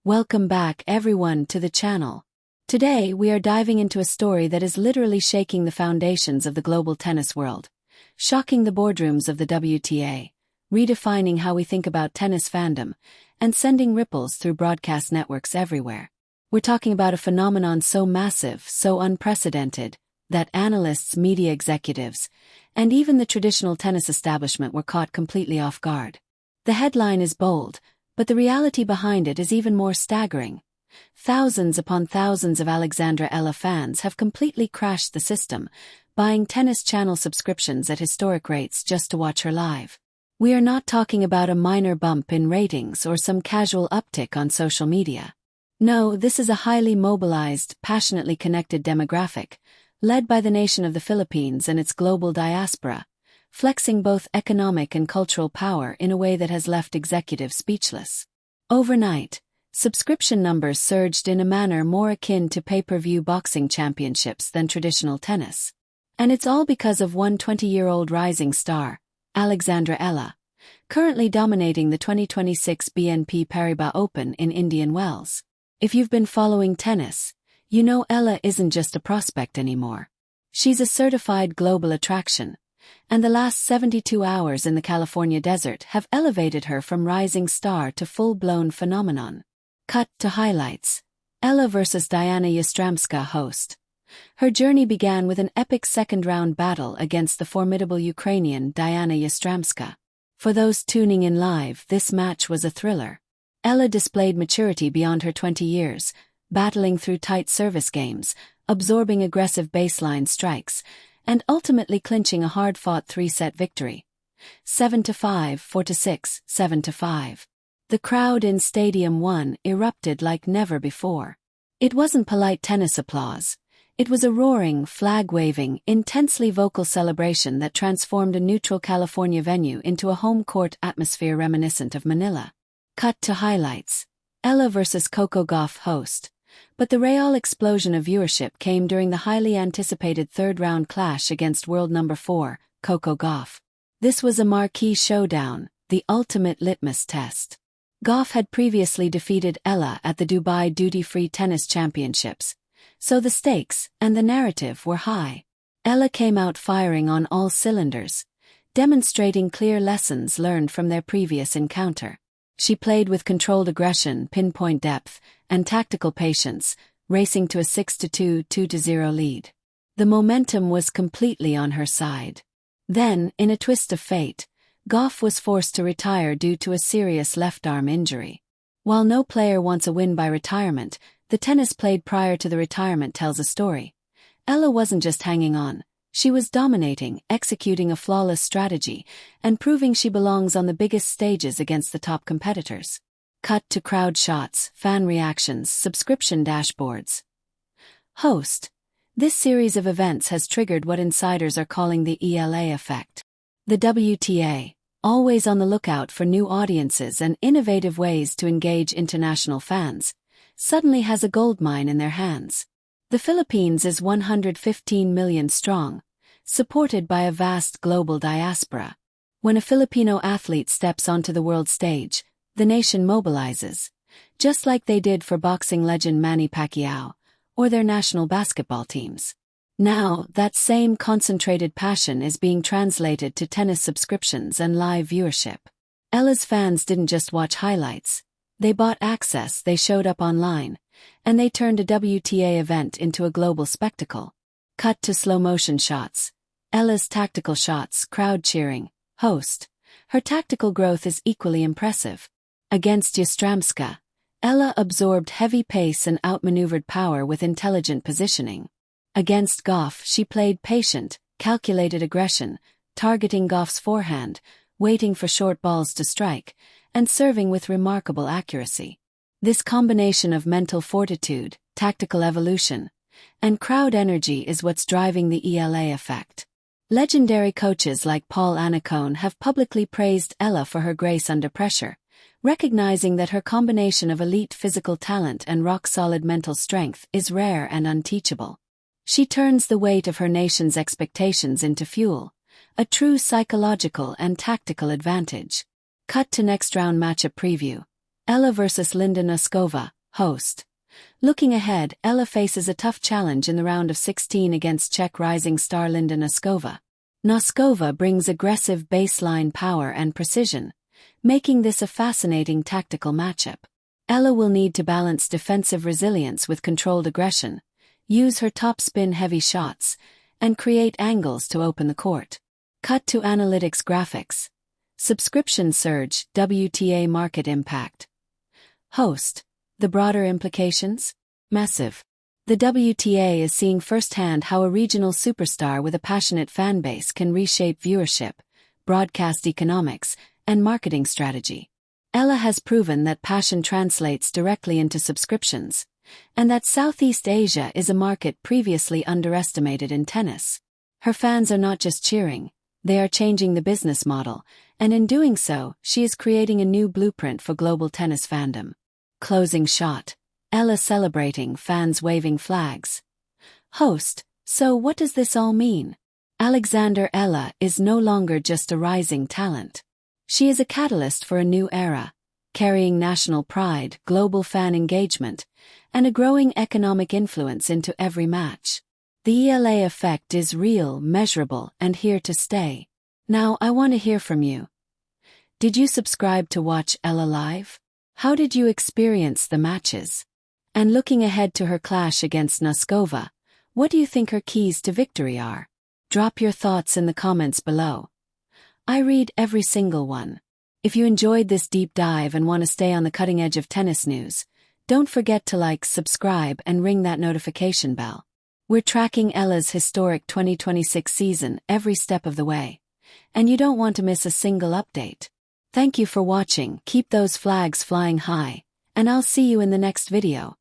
Welcome back everyone to the channel. Today we are diving into a story that is literally shaking the foundations of the global tennis world, shocking the boardrooms of the WTA, redefining how we think about tennis fandom, and sending ripples through broadcast networks everywhere. We're talking about a phenomenon so massive, so unprecedented, that analysts, media executives, and even the traditional tennis establishment were caught completely off guard. The headline is bold, but the reality behind it is even more staggering. Thousands upon thousands of Alexandra Eala fans have completely crashed the system, buying tennis channel subscriptions at historic rates just to watch her live. We are not talking about a minor bump in ratings or some casual uptick on social media. No, this is a highly mobilized, passionately connected demographic, led by the nation of the Philippines and its global diaspora, flexing both economic and cultural power in a way that has left executives speechless. Overnight, subscription numbers surged in a manner more akin to pay-per-view boxing championships than traditional tennis. And it's all because of one 20-year-old rising star, Alexandra Eala, currently dominating the 2026 BNP Paribas Open in Indian Wells. If you've been following tennis, you know Eala isn't just a prospect anymore. She's a certified global attraction, and the last 72 hours in the California desert have elevated her from rising star to full-blown phenomenon. Cut to highlights. Eala vs. Diana Yastremska host. Her journey began with an epic second-round battle against the formidable Ukrainian Diana Yastremska. For those tuning in live, this match was a thriller. Eala displayed maturity beyond her 20 years, battling through tight service games, absorbing aggressive baseline strikes, and ultimately clinching a hard-fought three-set victory. 7-5, 4-6, 7-5. The crowd in Stadium 1 erupted like never before. It wasn't polite tennis applause. It was a roaring, flag-waving, intensely vocal celebration that transformed a neutral California venue into a home-court atmosphere reminiscent of Manila. Cut to highlights. Eala vs. Coco Gauff host. But the real explosion of viewership came during the highly anticipated third-round clash against world number 4, Coco Gauff. This was a marquee showdown, the ultimate litmus test. Gauff had previously defeated Eala at the Dubai Duty-Free Tennis Championships, so the stakes and the narrative were high. Eala came out firing on all cylinders, demonstrating clear lessons learned from their previous encounter. She played with controlled aggression, pinpoint depth, and tactical patience, racing to a 6-2, 2-0 lead. The momentum was completely on her side. Then, in a twist of fate, Gauff was forced to retire due to a serious left arm injury. While no player wants a win by retirement, the tennis played prior to the retirement tells a story. Eala wasn't just hanging on. She was dominating, executing a flawless strategy, and proving she belongs on the biggest stages against the top competitors. Cut to crowd shots, fan reactions, subscription dashboards. Host. This series of events has triggered what insiders are calling the ELA effect. The WTA, always on the lookout for new audiences and innovative ways to engage international fans, suddenly has a goldmine in their hands. The Philippines is 115 million strong, supported by a vast global diaspora. When a Filipino athlete steps onto the world stage, the nation mobilizes, just like they did for boxing legend Manny Pacquiao, or their national basketball teams. Now, that same concentrated passion is being translated to tennis subscriptions and live viewership. Eala's fans didn't just watch highlights. They bought access, they showed up online, and they turned a WTA event into a global spectacle. Cut to slow-motion shots. Eala's tactical shots, crowd cheering. Host. Her tactical growth is equally impressive. Against Yastremska, Eala absorbed heavy pace and outmaneuvered power with intelligent positioning. Against Gauff, she played patient, calculated aggression, targeting Gauff's forehand, waiting for short balls to strike, and serving with remarkable accuracy. This combination of mental fortitude, tactical evolution, and crowd energy is what's driving the ELA effect. Legendary coaches like Paul Annacone have publicly praised Eala for her grace under pressure, recognizing that her combination of elite physical talent and rock-solid mental strength is rare and unteachable. She turns the weight of her nation's expectations into fuel, a true psychological and tactical advantage. Cut to next round matchup preview. Eala vs. Linda Noskova, Host. Looking ahead, Eala faces a tough challenge in the round of 16 against Czech rising star Linda Noskova. Noskova brings aggressive baseline power and precision, making this a fascinating tactical matchup. Eala will need to balance defensive resilience with controlled aggression, use her topspin-heavy shots, and create angles to open the court. Cut to analytics graphics. Subscription surge, WTA market impact. Host. The broader implications? Massive. The WTA is seeing firsthand how a regional superstar with a passionate fanbase can reshape viewership, broadcast economics, and marketing strategy. Eala has proven that passion translates directly into subscriptions, and that Southeast Asia is a market previously underestimated in tennis. Her fans are not just cheering, they are changing the business model, and in doing so, she is creating a new blueprint for global tennis fandom. Closing shot. Eala celebrating, fans waving flags. Host. So what does this all mean? Alexandra Eala is no longer just a rising talent. She is a catalyst for a new era, carrying national pride, global fan engagement, and a growing economic influence into every match. The ELA effect is real, measurable, and here to stay. Now I want to hear from you. Did you subscribe to watch Eala live? How did you experience the matches? And looking ahead to her clash against Noskova, what do you think her keys to victory are? Drop your thoughts in the comments below. I read every single one. If you enjoyed this deep dive and want to stay on the cutting edge of tennis news, don't forget to like, subscribe, and ring that notification bell. We're tracking Eala's historic 2026 season every step of the way, and you don't want to miss a single update. Thank you for watching, keep those flags flying high, and I'll see you in the next video.